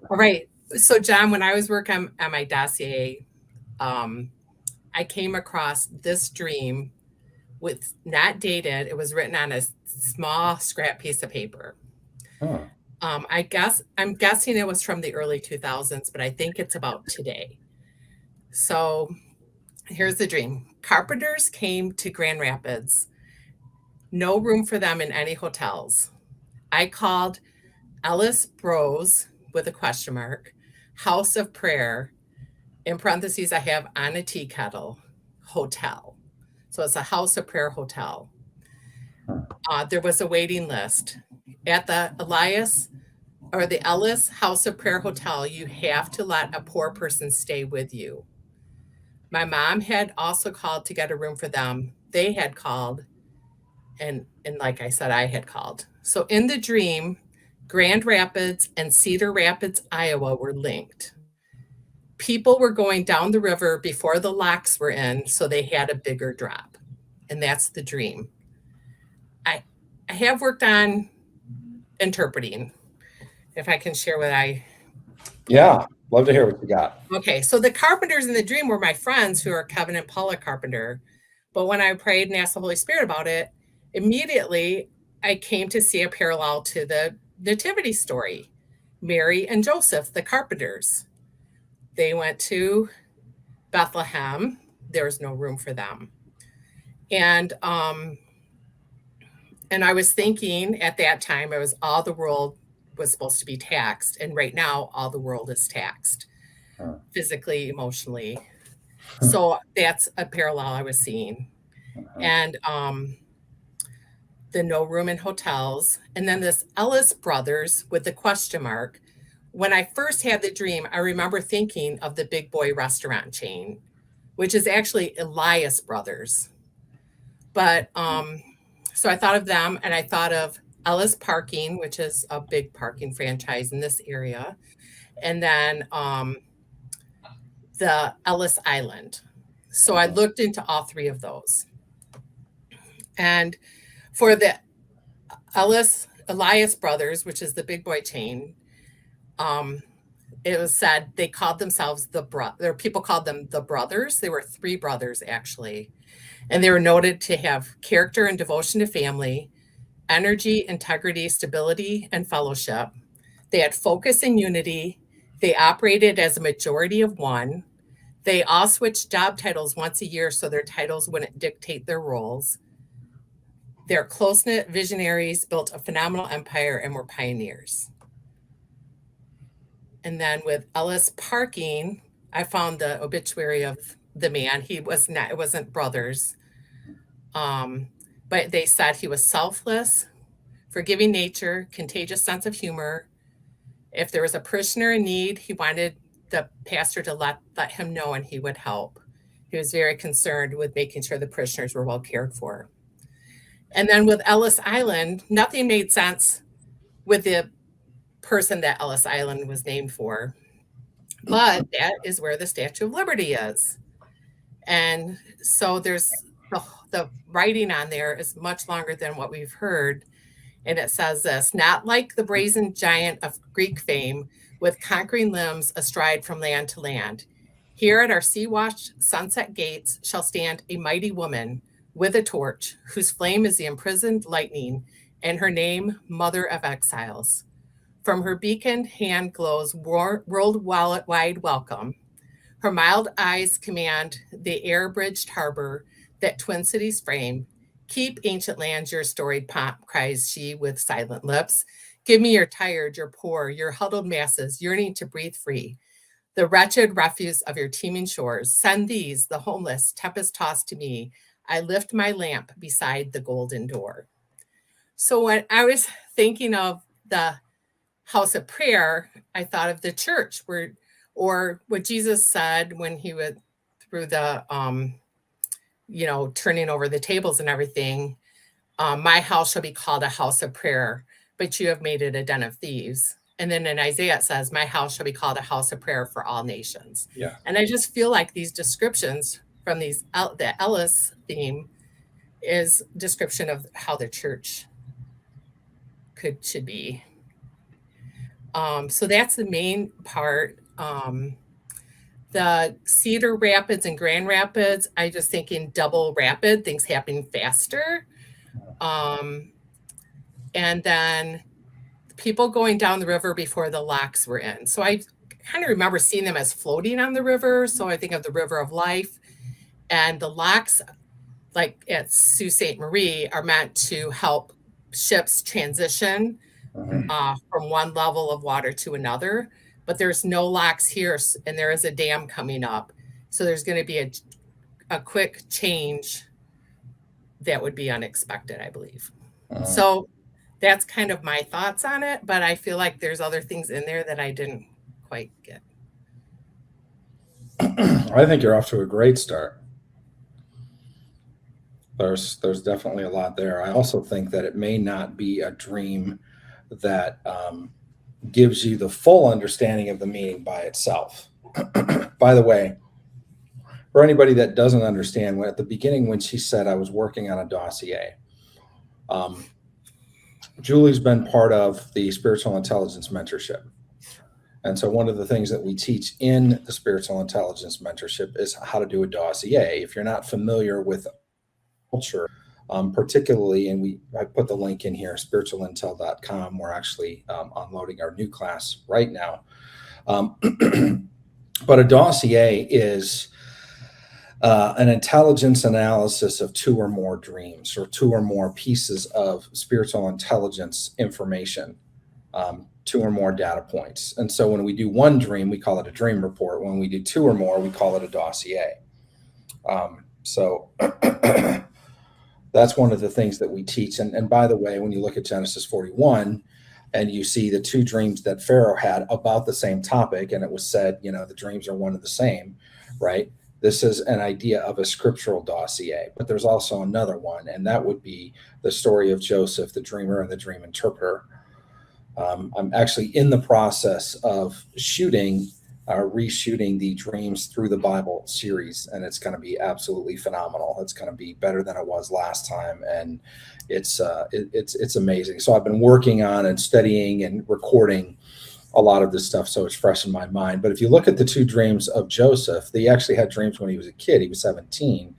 All right. So, John, when I was working on my dossier, um, I came across this dream with not dated. It was written on a small scrap piece of paper. Huh. I'm guessing it was from the early 2000s, but I think it's about today. So here's the dream. Carpenters came to Grand Rapids. No room for them in any hotels. I called Ellis Bros with a question mark, House of Prayer. In parentheses, I have on a tea kettle hotel. So it's a House of Prayer hotel. Huh. There was a waiting list at the Elias or the Ellis House of Prayer Hotel. You have to let a poor person stay with you. My mom had also called to get a room for them. They had called, and like I said, I had called. So in the dream, Grand Rapids and Cedar Rapids, Iowa were linked. People were going down the river before the locks were in, so they had a bigger drop. And that's the dream. I I have worked on interpreting, if I can share what I pulled. Yeah, love to hear what you got. Okay, so the carpenters in the dream were my friends who are Kevin and Paula Carpenter. But when I prayed and asked the Holy Spirit about it, immediately I came to see a parallel to the nativity story. Mary and Joseph, the carpenters. They went to Bethlehem. There was no room for them. And and I was thinking at that time, it was all the world was supposed to be taxed. And right now, all the world is taxed Huh. physically, emotionally. So that's a parallel I was seeing. Uh-huh. And the no room in hotels. And then this Ellis brothers with the question mark. When I first had the dream, I remember thinking of the Big Boy restaurant chain, which is actually Elias Brothers. But so I thought of them and I thought of Ellis Parking, which is a big parking franchise in this area. And then the Ellis Island. So I Uh-huh. looked into all three of those. And for the Elias Brothers, which is the big boy chain, um, it was said they called themselves There people called them the brothers. They were three brothers actually, and they were noted to have character and devotion to family, energy, integrity, stability, and fellowship. They had focus and unity. They operated as a majority of one. They all switched job titles once a year so their titles wouldn't dictate their roles. They're close knit visionaries, built a phenomenal empire, and were pioneers. And then with Ellis Parking, I found the obituary of the man. He was not, it wasn't brothers. Um, but they said he was selfless, forgiving nature, contagious sense of humor. If there was a parishioner in need, he wanted the pastor to let him know and he would help. He was very concerned with making sure the parishioners were well cared for. And then with Ellis Island, nothing made sense with the person that Ellis Island was named for. But that is where the Statue of Liberty is. And so the writing on there is much longer than what we've heard. And it says this: not like the brazen giant of Greek fame, with conquering limbs astride from land to land. Here at our sea washed sunset gates shall stand a mighty woman with a torch, whose flame is the imprisoned lightning, and her name, Mother of Exiles. From her beaconed hand glows worldwide welcome. Her mild eyes command the air-bridged harbor that twin cities frame. Keep ancient lands your storied pomp, cries she with silent lips. Give me your tired, your poor, your huddled masses yearning to breathe free. The wretched refuse of your teeming shores. Send these, the homeless, tempest tossed to me. I lift my lamp beside the golden door. So when I was thinking of the house of prayer, I thought of the church where, or what Jesus said when he went through the, turning over the tables and everything. My house shall be called a house of prayer, but you have made it a den of thieves. And then in Isaiah it says, my house shall be called a house of prayer for all nations. Yeah. And I just feel like these descriptions from the Ellis theme is description of how the church should be. So that's the main part. The Cedar Rapids and Grand Rapids, I just think in double rapid, things happen faster. Um, and then people going down the river before the locks were in. So I kind of remember seeing them as floating on the river. So I think of the river of life. And the locks, like at Sault Ste. Marie, are meant to help ships transition from one level of water to another. But there's no locks here, and there is a dam coming up. So there's going to be a quick change that would be unexpected, I believe. So that's kind of my thoughts on it, but I feel like there's other things in there that I didn't quite get. I think you're off to a great start. There's definitely a lot there. I also think that it may not be a dream that gives you the full understanding of the meaning by itself. By the way, for anybody that doesn't understand, at the beginning when she said I was working on a dossier, Julie's been part of the spiritual intelligence mentorship. And so one of the things that we teach in the spiritual intelligence mentorship is how to do a dossier. If you're not familiar with culture, particularly, and I put the link in here, spiritualintel.com. We're actually unloading our new class right now. But a dossier is an intelligence analysis of two or more dreams or two or more pieces of spiritual intelligence information, two or more data points. And so when we do one dream, we call it a dream report. When we do two or more, we call it a dossier. So that's one of the things that we teach. And by the way, when you look at Genesis 41 and you see the two dreams that Pharaoh had about the same topic, and it was said, the dreams are one and the same, right? This is an idea of a scriptural dossier, but there's also another one, and that would be the story of Joseph, the dreamer and the dream interpreter. I'm actually in the process of reshooting the Dreams Through the Bible series, and it's going to be absolutely phenomenal. It's going to be better than it was last time, and it's amazing. So I've been working on and studying and recording a lot of this stuff, so it's fresh in my mind. But if you look at the two dreams of Joseph, he actually had dreams when he was a kid. He was 17,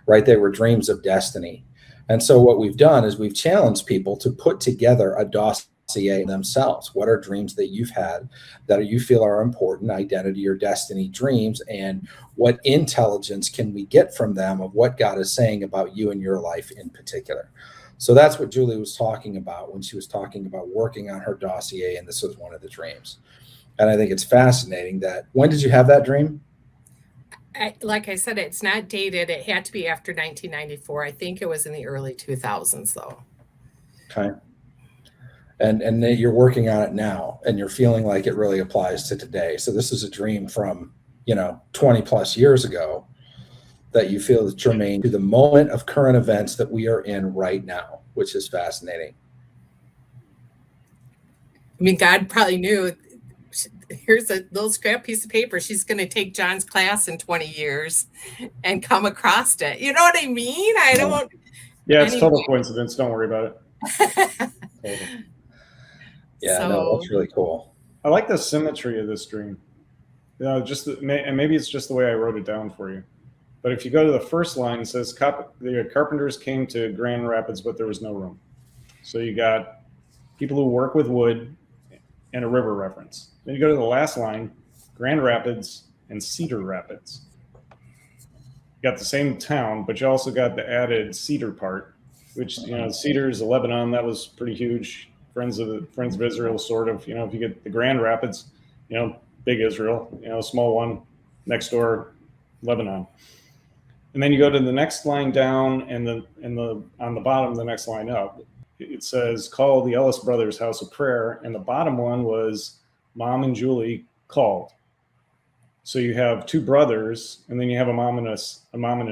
right? They were dreams of destiny. And so what we've done is we've challenged people to put together a dossier themselves. What are dreams that you've had that you feel are important, identity or destiny dreams, and what intelligence can we get from them of what God is saying about you and your life in particular? So that's what Julie was talking about when she was talking about working on her dossier, and this was one of the dreams. And I think it's fascinating that, when did you have that dream? Like I said, it's not dated. It had to be after 1994. I think it was in the early 2000s, though. Okay. And you're working on it now, and you're feeling like it really applies to today. So this is a dream from 20 plus years ago that you feel is germane to the moment of current events that we are in right now, which is fascinating. I mean, God probably knew, here's a little scrap piece of paper. She's going to take John's class in 20 years and come across it. You know what I mean? I don't. Yeah, it's total coincidence. Don't worry about it. Yeah, no, that's really cool. I like the symmetry of this dream. And maybe it's just the way I wrote it down for you. But if you go to the first line, it says the Carpenters came to Grand Rapids, but there was no room. So you got people who work with wood and a river reference. Then you go to the last line, Grand Rapids and Cedar Rapids. You got the same town, but you also got the added Cedar part, which, Cedar is Lebanon. That was pretty huge. Friends of Israel, sort of. If you get the Grand Rapids, big Israel. Small one next door, Lebanon. And then you go to the next line down, and on the bottom, the next line up, it says, "Call the Ellis brothers' house of prayer," and the bottom one was Mom and Julie called. So you have two brothers, and then you have a mom and a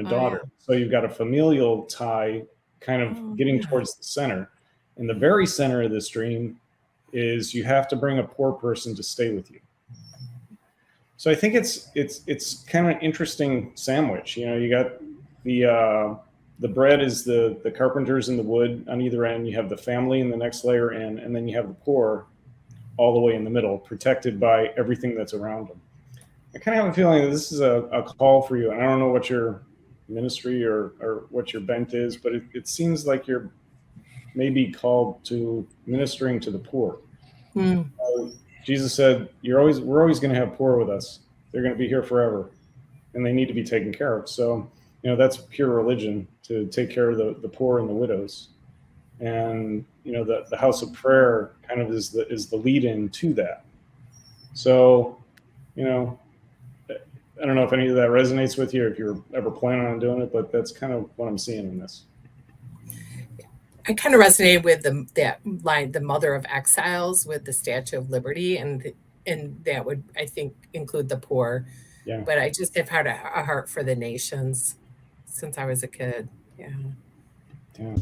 daughter. So you've got a familial tie, kind of getting towards the center. In the very center of this dream is you have to bring a poor person to stay with you. So I think it's kind of an interesting sandwich. You got the bread is the carpenters and the wood on either end. You have the family in the next layer in, and then you have the poor all the way in the middle, protected by everything that's around them. I kind of have a feeling that this is a call for you, and I don't know what your ministry or what your bent is, but it seems like you're maybe called to ministering to the poor. Hmm. Jesus said, we're always going to have poor with us. They're going to be here forever, and they need to be taken care of. So, that's pure religion, to take care of the poor and the widows. And, the house of prayer kind of is the lead in to that. So, I don't know if any of that resonates with you, or if you're ever planning on doing it, but that's kind of what I'm seeing in this. I kind of resonated with that line, the mother of exiles, with the Statue of Liberty, and that would, I think, include the poor. Yeah. But I just have had a heart for the nations since I was a kid. Yeah. Yeah.